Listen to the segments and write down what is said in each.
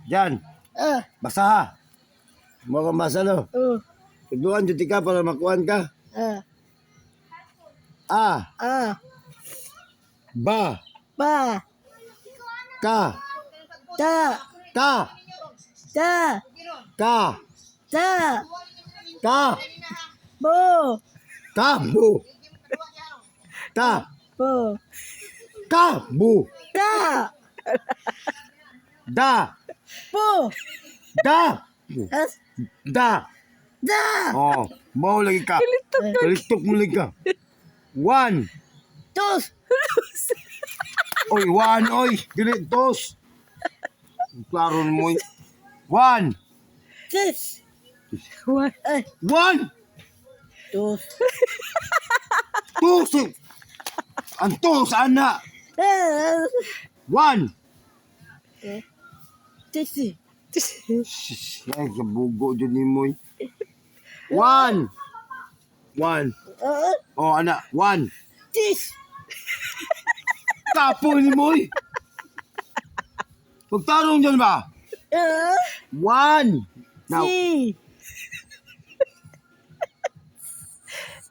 Diyan. Basa ha. Mo kang basa no. Tugduan jud ka para makuan ka. Ba. Ba. Ka. Ta. Ka. Ta. Ka. Ta. Ka. Bo. Kabu. Ta. Bo. Kabu. Ta. Da. Bo. Da. As. Da. Da. Oh, mau lagi ka. Kalitok mo lagi ka. 1. Dos. Oy, 1 oy. Dili dos. Klaro mo. 1. Sis. 1. Dos. Tus. Antos ana. 1. Sis. Ay, kabugo dyan ni mo. 1. 1. Oh, anak. 1. Sis. Kapo ni mo. Pagtarong dyan ba? 1. Now, Si.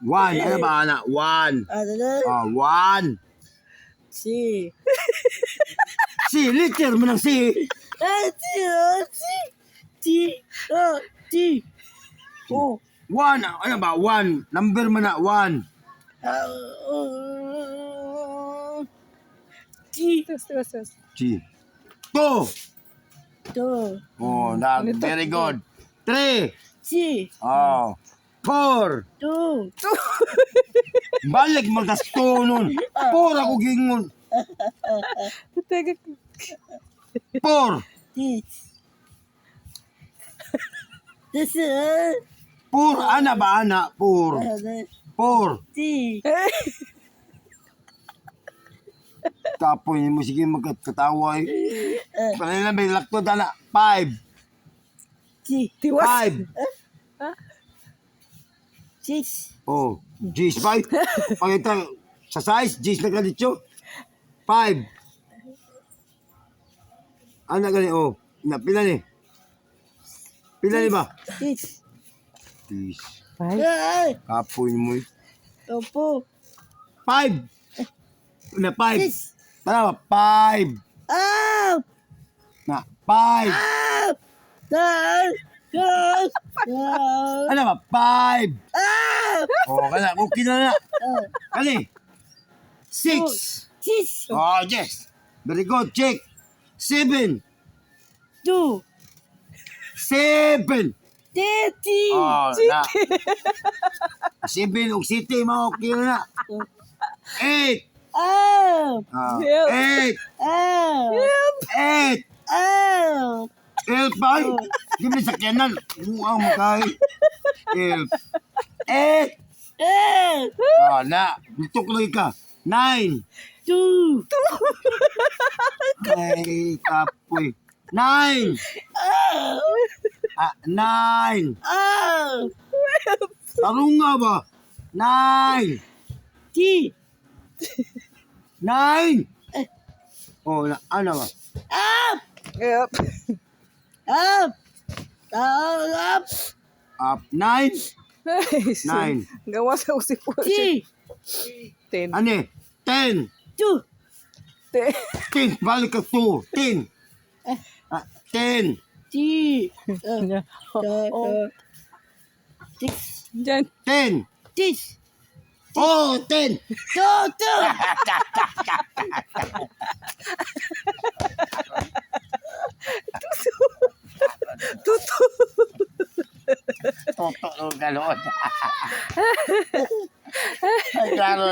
1. Ano ba, anak? 1. 1. Si. Si, liter mo ng si. Si. Oh. 1. Ano ba? 1. Number mo na. 1. Si. Si. 2. Do. Oh, very good. 3. Si. Oh. 4. Do. Balik magasto nun. 4 ako gingon. 4. Sis. This 4. Ana ba, ana? 4. 4. Si. Kapoy mo, sige magkatawa eh. Panila may laktod, ana. 5. Si. 5. Six. Oh, G's 5. Pagkita sa size, G's na ganito. 5. Ana gani, oh. Pila ni? Pila ni ba? Six. G's. Ay. Kapoy mo eh. Opo. 5. Na 5. Six. Tara ba? 5. Up. Na 5. Up. Down. Down. Down. Ano ba? 5. Up. Oh, kana. Okay na na. Kani? 6. Six. Oh, yes. Very good. Check. 7. Two. 7. Thirty. Oh, na. 7 o city mo. Okay na na. 8. Up. 8. Up. 8. Up. Help ba? Di ba sakyanan? Muang makay. Help. 8. Up. Oh, na. Bitok lagi ka. 9. Two. Ay, kapoy. 9. Up. 9. Up. Tarong nga ba? 9. T. 9. Oh, na, ano ba? Up. Yep. Up. Down. Up. Up. 9. 9. Gawa sa usip-usip. T. 10. Ano? 10. Two. 10. Balik ka 2. 10. 10. T. Six. Diyan. 10. Six. Oh, 10. Two. Two. Tuto. Toto, galon. Ay, klaro,